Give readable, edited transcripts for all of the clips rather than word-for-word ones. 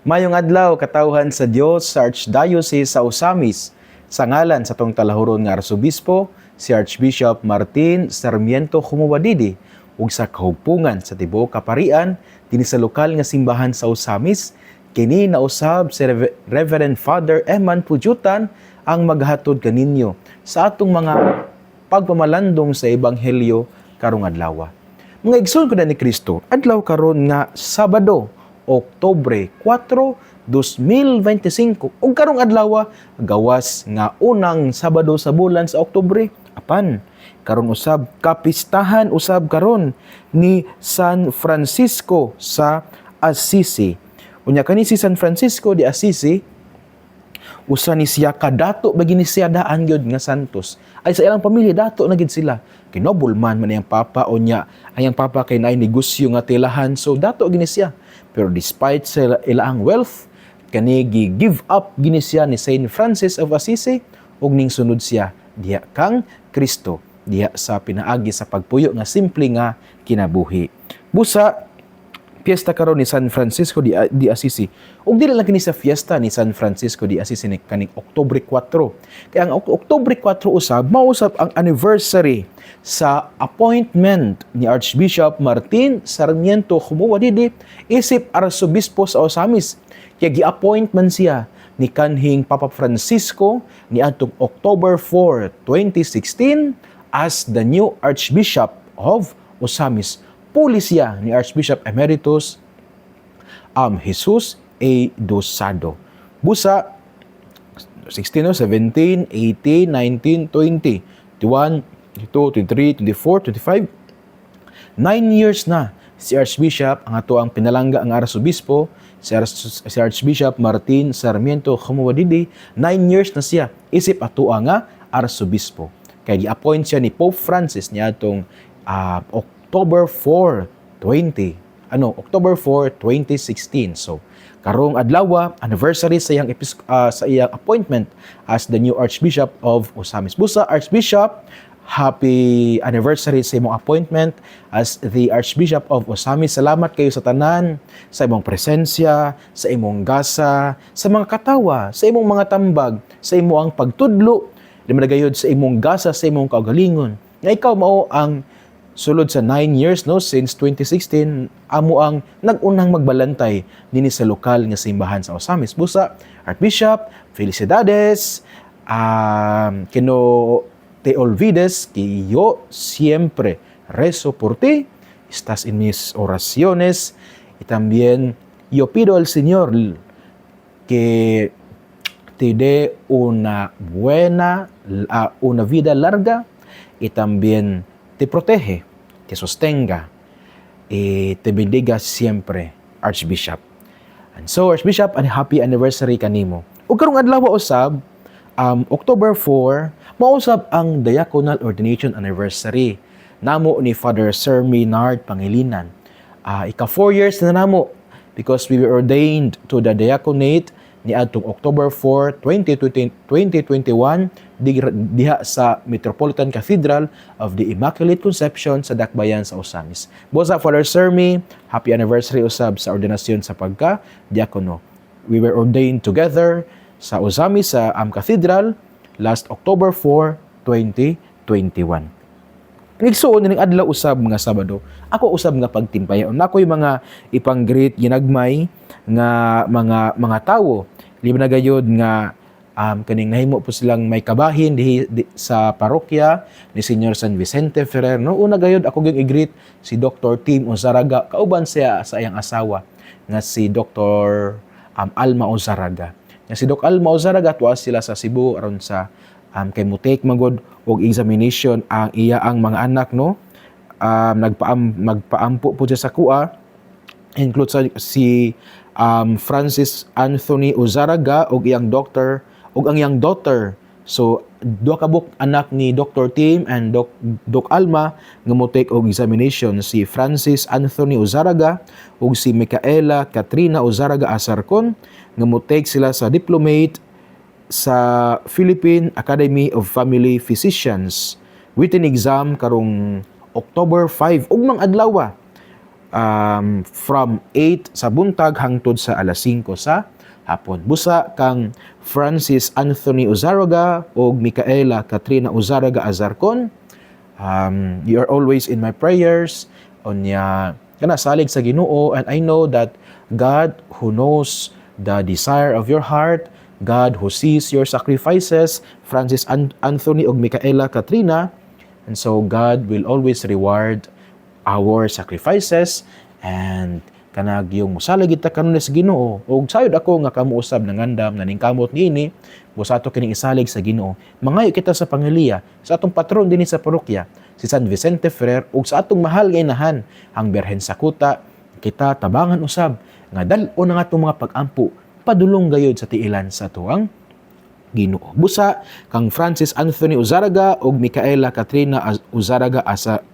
Mayong adlaw katawhan sa Dios sa Archdiocese sa Osamis. Sa ngalan sa tong talahuron nga Arsobispo, si Archbishop Martin Sarmiento Khumuwadidi ug sa kahugpungan sa tibuok kaparian dinhi sa lokal nga simbahan sa Osamis, kini nausab si Reverend Father Eman Pujutan ang maghatod kaninyo sa atong mga pagpamalandong sa ebanghelyo karong adlaw. Mga igsoon ko na ni Kristo, adlaw karon nga Sabado, Oktubre 4, 2025. Ug karong adlaw gawas nga unang Sabado sa bulan sa Oktubre. Apan karon usab kapistahan usab karon ni San Francisco sa Assisi. Unya kani si San Francisco de Assisi usa ni siya kadato bagini siya daan gyud nga santos. Ay sa ilang pamilya dato na gid sila. Kinobulman man iyang papa o nya ayang papa kay naay negosyo nga tilahan, so dato gini siya. Pero despite sa ilaang wealth, kani gi-give up gini siya ni Saint Francis of Assisi ug ning sunod siya diha kang Kristo, diha sa pinaagi sa pagpuyo nga simple nga kinabuhi. Busa piyesta karon ni San Francisco de Assisi. Ug dili lang kini sa fiesta ni San Francisco de Assisi ni kaning Oktubre 4. Kaya ang Oktubre 4 usab mausab ang anniversary sa appointment ni Archbishop Martin Sarmiento Khumuwadidi isip Arsobispo sa Osamis. Kaya gi-appoint man siya ni kanhing Papa Francisco ni atong October 4, 2016 as the new Archbishop of Osamis. Pulisya ni Archbishop Emeritus Jesus A. Dosado. Busa 16, 17, 18, 19, 20, 21, 22, 23, 24, 25. 9 years na si Archbishop ang ato ang pinalangga ang Arsobispo, si Archbishop Martin Sarmiento Khumuwadidi. 9 years na siya isip ato nga Arsobispo. Kaya gi-appoint siya ni Pope Francis niya atong October 4, 2016. So, karong adlaw anniversary sa iyang appointment as the new Archbishop of Osamis. Busa Archbishop, happy anniversary sa imong appointment as the Archbishop of Osamis. Salamat kayo sa tanan, sa imong presensya, sa imong gasa, sa mga katawa, sa imong mga tambag, sa imong pagtudlo, di madagayod sa imong gasa, sa imong kaugalingon. Nga ikaw mao ang sulod sa 9 years since 2016 amo ang nag-unang magbalantay dinhi sa lokal nga simbahan sa Osamis. Busa Archbishop, felicidades, kino te olvides que yo siempre rezo por ti, estás en mis oraciones, y también yo pido al Señor que te dé una vida larga, y también te protege, te sostenga, y te bendiga siempre, Archbishop. And so, Archbishop, a happy anniversary kanimo. Ug karong adlaw usab, October 4, mausab ang diaconal ordination anniversary namo ni Father Sir Maynard Pangilinan. Ika 4 years na namo because we were ordained to the diaconate ni adtong October 4, 2021 diha sa Metropolitan Cathedral of the Immaculate Conception sa Dakbayan sa Osamis. Busa Father Sermi, happy anniversary usab sa ordinasyon sa pagka-diakono. We were ordained together sa Osamis sa Cathedral last October 4, 2021. Nigsuon ning adlaw usab nga Sabado, ako usab nga pagtimpayon. Nakoy mga ipang-greet ginagmay nga mga tawo. Liba na gayud nga kaning nahimo po silang may kabahin di sa parokya ni Senior San Vicente Ferrer. No una gayud ako gyud i-greet si Dr. Tim Ozaraga, kauban siya sa iyang asawa nga si Dr. Alma Ozaraga. Nga si Dr. Alma Ozaraga tuwa sila sa Cebu aron sa kay mutek magod og examination ang ang mga anak nagpaampo po siya sa kuha, include si Francis Anthony Ozaraga og iyang daughter. So duha ka anak ni Dr. Tim and Doc Alma nga mo take og examination, si Francis Anthony Ozaraga ug si Micaela Katrina Ozaraga Asarcon nga mo take sila sa diplomate sa Philippine Academy of Family Physicians. Written exam karong October 5 ug mang adlaw from 8 sa buntag hangtod sa alas 5 sa hapon. Busa kang Francis Anthony Uzaraga o Micaela Katrina Uzaraga Azarcon. You are always in my prayers. Onya kana salig sa Ginoo, and I know that God who knows the desire of your heart, God who sees your sacrifices, Francis Anthony o Micaela Katrina, and so God will always reward our sacrifices, and kanag yung musalag kita kanon sa Ginoo, ug sayod ako nga kamuusab ng andam na ningkamot niini busato kining isalig sa Ginoo. Mangayo kita sa pangiliya sa atong patron dinhi sa parokya, si San Vicente Ferrer, ug sa atong mahal nga inahan ang Birhen sa Kuta. Kita tabangan usab nga dal-o na nga atong mga pag-ampo padulong gayud sa tiilan sa tuang Ginoo. Busa kang Francis Anthony Uzaraga ug Micaela Katrina Uzaraga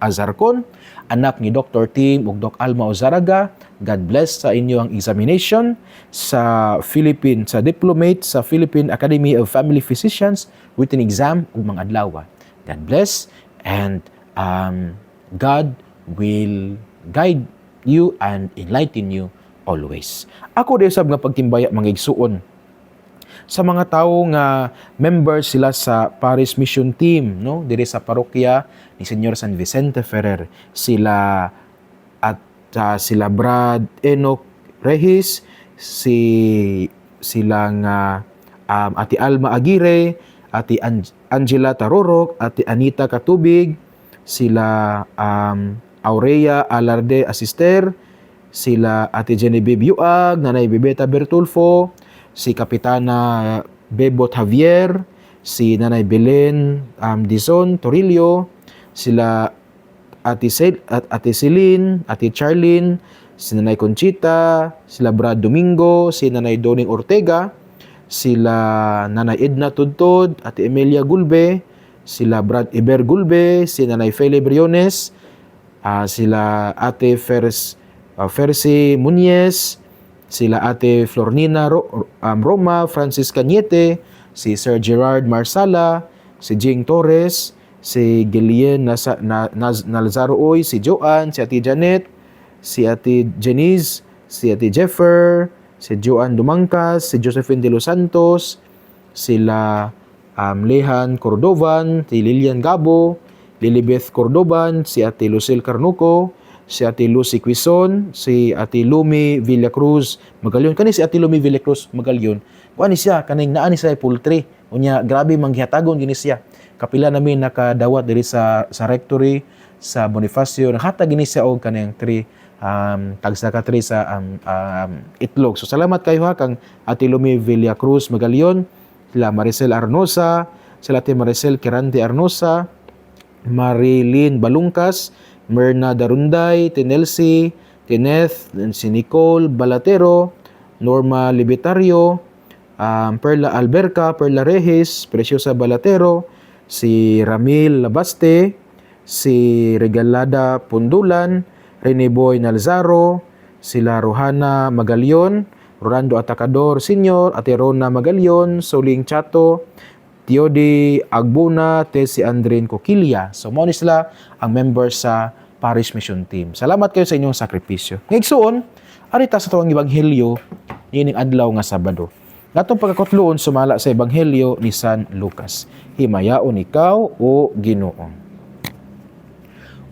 Azarcon, anak ni Dr. Tim ug Doc Alma Uzaraga. God bless sa inyo ang examination sa diplomate sa Philippine Academy of Family Physicians written exam ug mga adlaw. God bless, and God will guide you and enlighten you always. Ako din sab nga pagtimbaya mga igsuon sa mga tawo nga members sila sa Parish Mission Team, no, diri sa parokya ni Senyor San Vicente Ferrer, sila sila Brad Enoch Rehis, sila nga Ati Alma Aguirre, Ati Angela Tarorok, Ati Anita Katubig, sila Aurea Alarde Asister, sila Ati Genevieve Yuag, Nanay Bebeta Bertulfo, si Kapitana Bebot Javier, si Nanay Belen Dizon Torillo, sila Ate Celine, Ate Charlene, si Nanay Conchita, sila Brad Domingo, si Nanay Doning Ortega, sila Nanay Edna Tudtod, Ate Emilia Gulbe, sila Brad Iber Gulbe, si Nanay Fele Briones, sila Ate Fersi Muñez, sila Ate Flornina Roma, Francis Cañete, si Sir Gerard Marsala, si Jing Torres, si Gillian Nalzaro Oy, si Joanne, si Ate Janet, si Ate Jenice, si Ate Jeffer, si Joanne Dumangkas, si Josephine de los Santos, sila Lehan Cordovan, si Lilian Gabo, Lilibeth Cordovan, si Ate Lucille Carnuco, si Ate Lucy Quizon, si Ate Lumi Villacruz Magalyon. Kani si Ate Lumi Villacruz Magalyon, kuani siya kaning naa ni sa poultry. Unya grabe manghihatagon gini siya. Kapila namin nakadawat diri sa rectory sa Bonifacio, nakhatag gini siya og kanang 3 tagsa ka 3 sa itlog. So salamat kayo ha kang Ate Lumi Villacruz Magalyon, sila Maricel Arnosa, sila Ate Maricel Kirante Arnosa, Marilyn Balungkas, Merna Darunday, Tinelsi, Kenneth, si Nicole Balatero, Norma Libetario, Perla Alberca, Perla Reyes, Preciosa Balatero, si Ramil Labaste, si Regalada Pundulan, Rene Boy Nalzaro, sila Rohana Magalyon, Rolando Atacador Sr., Ate Rona Magalyon, Soling Chato, Tiodi Agbuna, si Andrin Coquilla. So, mo ni sila ang members sa Parish Mission Team. Salamat kayo sa inyong sakripisyo. Ngayon, arita sa tawang Ebanghelyo, yining adlaw nga Sabado. Natong pagkakotloon sumala sa Ebanghelyo ni San Lucas. Himayaon ikaw o Ginoo.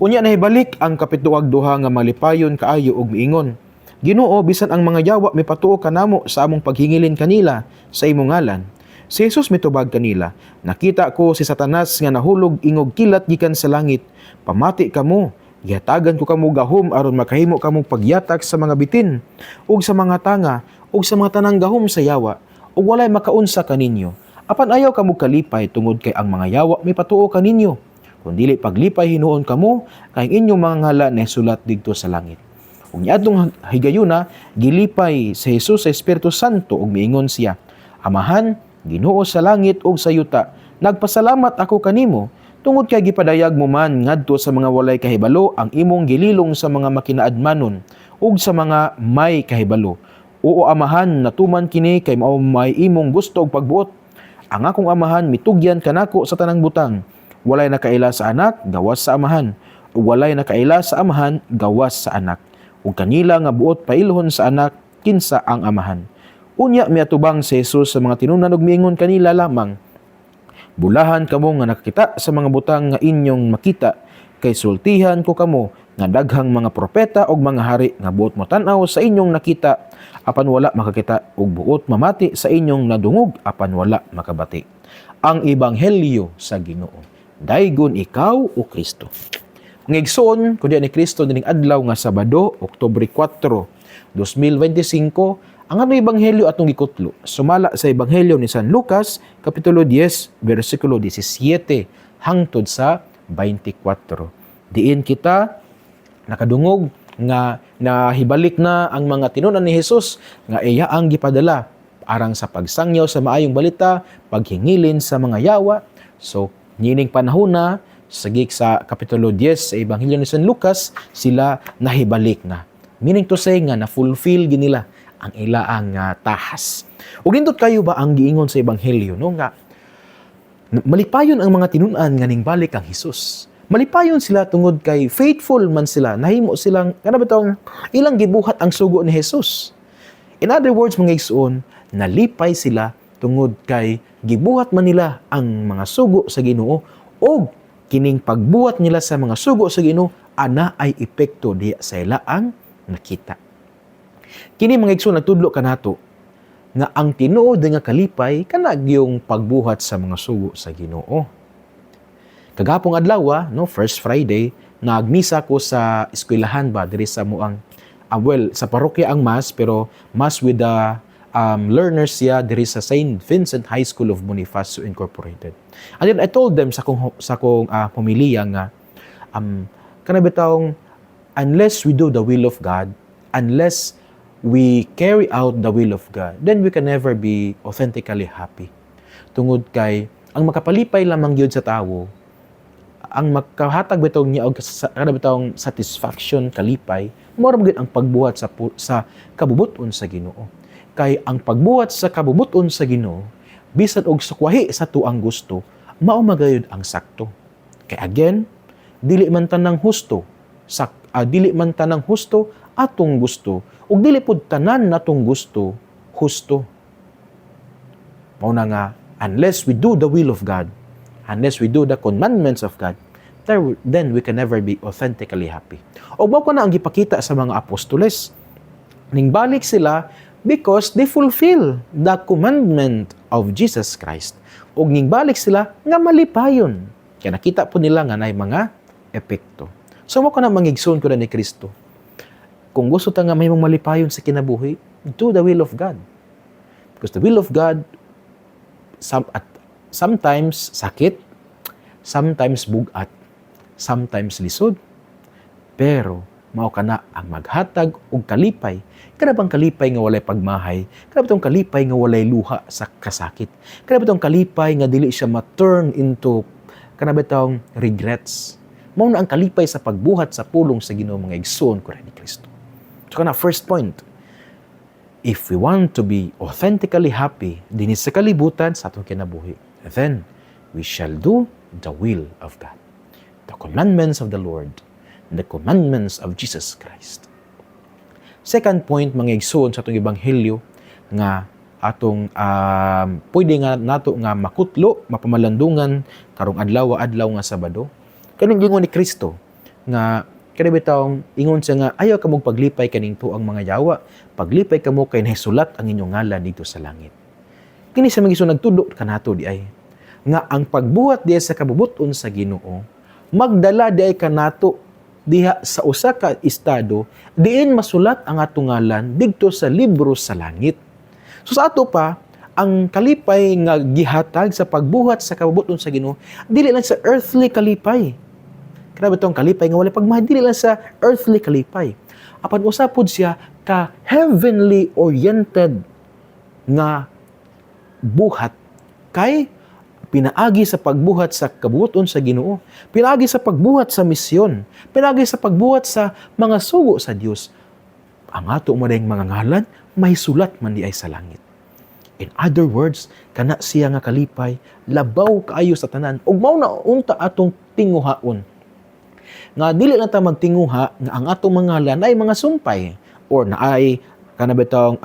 Unya nahibalik ang kapituwag duha nga malipayon kaayo og miingon. Ginoo, bisan ang mga yawa mipatuo kanamo sa among paghingilin kanila sa imong ngalan. Si Jesus mitubag kanila, nakita ko si Satanas nga nahulog ingog kilat gikan sa langit. Pamati kamo, gihatagan ko kamo gahom aron makahimo kamo pagyatak sa mga bitin ug sa mga tanga ug sa mga tanang gahom sa yawa ug walay makaunsa kaninyo. Apan ayaw kamo kalipay tungod kay ang mga yawa may patuo kaninyo. Kung dili paglipay hinuon kamo kay inyong mga ngalan na sulat didto sa langit. Ug niadtong higayuna gilipay si Jesus sa Espiritu Santo ug miingon siya, Amahan, Ginoo sa langit ug sa yuta, nagpasalamat ako kanimo tungod kay gipadayag mo man ngadto sa mga walay kahibalo ang imong gililong sa mga makinaadmanon ug sa mga may kahibalo. Oo Amahan, natuman kini kay mao may imong gusto og pagbuot. Ang akong Amahan mitugyan kanako sa tanang butang. Walay nakaila sa anak, gawas sa Amahan. Ug walay nakaila sa Amahan, gawas sa anak. ug kanila nga buot pailhon sa anak kinsa ang amahan. Unya miatubang si Jesus sa mga tinunan ug miingon kanila lamang, bulahan kamo nga nakakita sa mga butang nga inyong makita, kay sultihan ko kamo nga daghang mga propeta ug mga hari nga buot mo tan-aw sa inyong nakita apan wala makakita ug buot mamati sa inyong nadungog apan wala makabati. Ang ebanghelyo sa Ginoo. Daygon ikaw o Kristo. Mga igsoon, kundi ni Kristo dining adlaw nga Sabado, Oktubre 4, 2025, ang ano ebanghelyo atong gikutlo sumala sa ebanghelyo ni San Lucas kapitulo 10 bersikulo 17 hangtod sa 24. Diin kita nakadungog nga nahibalik na ang mga tinunan ni Jesus nga iya ang gipadala arang sa pagsangyaw sa maayong balita, paghingilin sa mga yawa. So nining panahon na sagik sa kapitulo 10 sa ebanghelyo ni San Lucas, sila nahibalik na. Meaning to say nga na-fulfill ginila ang ilaang tahas. Ug nindot kayo ba ang giingon sa ebanghelyo no nga malipayon ang mga tinunan nga ning balik ang Hesus. Malipayon sila tungod kay faithful man sila, nahimo silang kanabitong ilang gibuhat ang sugo ni Jesus. In other words, mga igsoon, nalipay sila tungod kay gibuhat man nila ang mga sugo sa Ginoo o kining pagbuhat nila sa mga sugo sa Ginoo ana ay epekto diya sa ilaang nakita. Kini mga igsoon nagtudlo kanato nga ang tinuod nga kalipay kana yung pagbuhat sa mga sugo sa Ginoo. Kagapong adlaw, no, first Friday, nagmisa ko sa eskwelahan ba diri sa muang sa parokya ang mass pero mass with the learners siya diri sa St. Vincent High School of Bonifacio Incorporated. And then I told them sa kong homilya nga kana bitawng unless we do the will of God, unless we carry out the will of God, then we can never be authentically happy. Tungod kay ang makapalipay lamang gyud sa tawo, ang makahatag bitong niya og kada bitong satisfaction kalipay, mao gyud ang pagbuhat sa kabubuton sa Ginoo. Kay ang pagbuhat sa kabubuton sa Ginoo bisan og sukwahi sa tuang gusto, mao magayud ang sakto. Kay again, dili man tanang husto atong gusto ug dili pud tanan natong gusto husto. Mao na nga unless we do the will of God, unless we do the commandments of God, then we can never be authentically happy. O mao na ang gipakita sa mga apostoles. Ning balik sila because they fulfill the commandment of Jesus Christ. Og ning balik sila nga malipayon. Kaya nakita po nila nga nay mga epekto. So mao na mangigsoon ko na ni Kristo. Kung gusto ta nga may malipayon sa kinabuhi, do the will of God. Because the will of God sometimes sakit, sometimes bugat, sometimes lisod. Pero mao kana ang maghatag og kalipay. Kada bang kalipay nga walay pagmahay, kada bitong kalipay nga walay luha sa kasakit. Kada bitong kalipay nga dili siya ma-turn into kana bitong regrets. Mao na ang kalipay sa pagbuhat sa pulong sa Ginoo mga igsoon ko ni Kristo. So kana first point, if we want to be authentically happy dinhi sa kalibutan sa atong kinabuhi, then we shall do the will of God. The commandments of the Lord, the commandments of Jesus Christ. Second point, mga igsoon sa atong ebanghelyo nga atong pwede nga nato nga makutlo, mapamalandungan karong adlaw nga Sabado. Kaning gingon ni Kristo nga kada bitawng ingon siya nga ayaw ka mong paglipay kaning tuang mga yawa, paglipay kamo kay nahisulat ang inyong ngalan dito sa langit. Kini sa mga igsoon nagtudlo kanato di ay nga ang pagbuhat diya sa kabubuton sa Ginoo magdala di ay kanato diha sa usa ka estado diin masulat ang atong ngalan didto sa libro sa langit. So sa ato pa ang kalipay nga gihatag sa pagbuhat sa kabubuton sa Ginoo dili lang sa earthly kalipay. Grabe itong kalipay nga wala pagmahal, lang sa earthly kalipay. Apan usapod siya ka heavenly oriented nga buhat kay pinaagi sa pagbuhat sa kabubuton sa Ginoo, pinaagi sa pagbuhat sa misyon, pinaagi sa pagbuhat sa mga sugo sa Dios. Ang ato mo dayong mga ngalan may sulat man di ay sa langit. In other words, kana siya nga kalipay labaw kaayo sa tanan ug mao na unta atong tinguhaon Nga dili lang ta magtinguha nga ang atong mga ngalan ay mga sumpay or naay kanabitong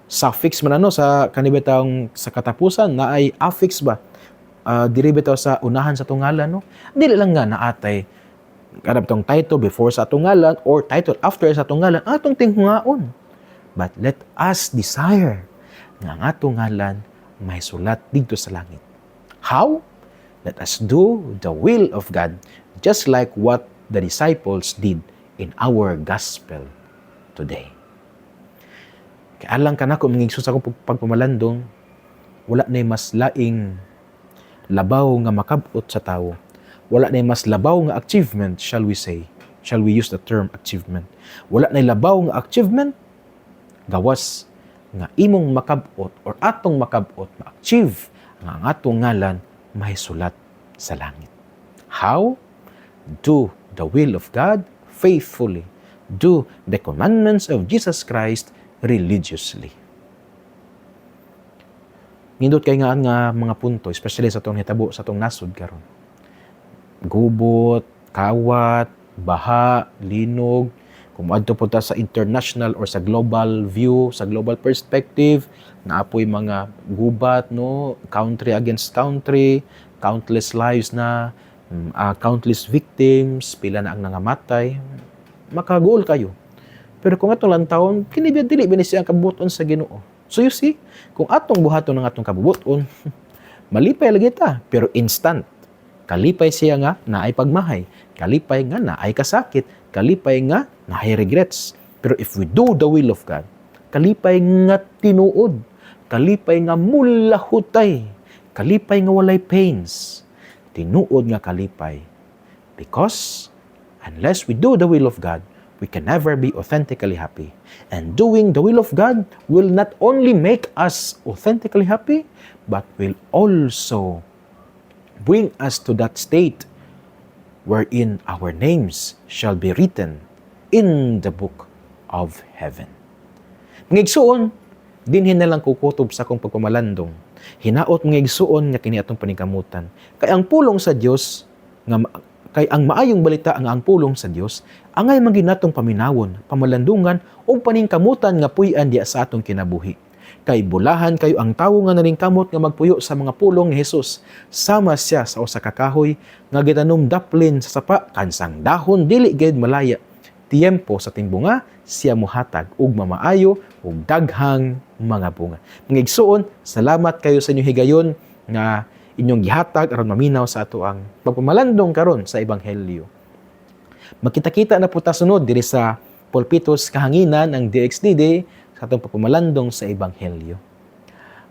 suffix man sa kanibitang sa katapusan na ay affix ba diri bitaw sa unahan sa tungalan no, dili lang nga naatay kanabitong title before sa tungalan or title after sa tungalan atong tinguhaon, but let us desire nga ang atong ngalan may sulat dito sa langit. How? Let us do the will of God just like what the disciples did in our gospel today. Kaya alang ka na kung mangigsus akong pagpamalandong, wala na mas laing labaw nga makabot sa tao. Wala na mas labaw nga achievement, shall we say. Shall we use the term achievement? Wala na labaw nga achievement, gawas nga imong makabot or atong makabot, ma-achieve nga ang atong ngalan may sulat sa langit. How? Do the will of God faithfully. Do the commandments of Jesus Christ religiously. Nindot kay nga mga punto, especially sa itong hitabo, sa itong nasod karon. Gubot, kawat, baha, linog, kung adto po ta sa international or sa global view, sa global perspective, na apoy mga gubat, no, country against country, countless lives na, countless victims, pila na ang nangamatay, makaguol kayo. Pero kung atong lantawon, kinibiyad dili binisi ang kabubuton sa Ginoo. So you see, kung atong buhaton ng atong kabubuton, malipay lagi ta, pero instant. Kalipay siya nga naay pagmahay, kalipay nga naay kasakit, kalipay nga naay regrets. Pero if we do the will of God, kalipay nga tinuod, kalipay nga mulahutay, kalipay nga walay pains, tinuod nga kalipay. Because unless we do the will of God, we can never be authentically happy. And doing the will of God will not only make us authentically happy, but will also bring us to that state wherein our names shall be written in the book of heaven. Mga igsuon, dinhin na lang kukutob sa akong pagpamalandong. Hinaot mga igsuon nga kini atong paningkamutan. Kay ang pulong sa Dios nga kay ang maayong balita ang pulong sa Dios, angay man ginatong paminawon, pamalandungan o paningkamutan nga puy-an diya sa atong kinabuhi. Kay bulahan kayo ang tawo nga naningkamot nga magpuyo sa mga pulong ni Hesus. Sama siya sa usa ka kahoy nga gitanom daplin sa sapa kansang dahon dili gayud malaya. Tiempo sa timbunga siya mohatag og mamaayo ug daghang mga bunga. Mga igsuon, salamat kayo sa inyong higayon nga inyong gihatag aron maminaw sa ato ang pagpamalandong karon sa ebanghelyo. Magkita-kita na po ta sunod diri sa pulpitos kahanginan ang DXDD sa atong pagpamalandong sa ebanghelyo.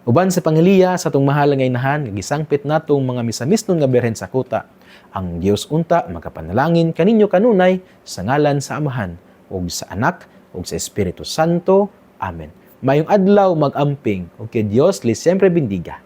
Uban sa pangiliya sa atong mahal nga inahan, gisangpit natong mga misamisnon nga birhen sa kuta. Ang Dios unta magapanalangin kaninyo kanunay sa ngalan sa Amahan ug sa Anak ug sa Espiritu Santo. Amen. Mayong adlaw mag-amping ug kay Dios li siempre bendiga.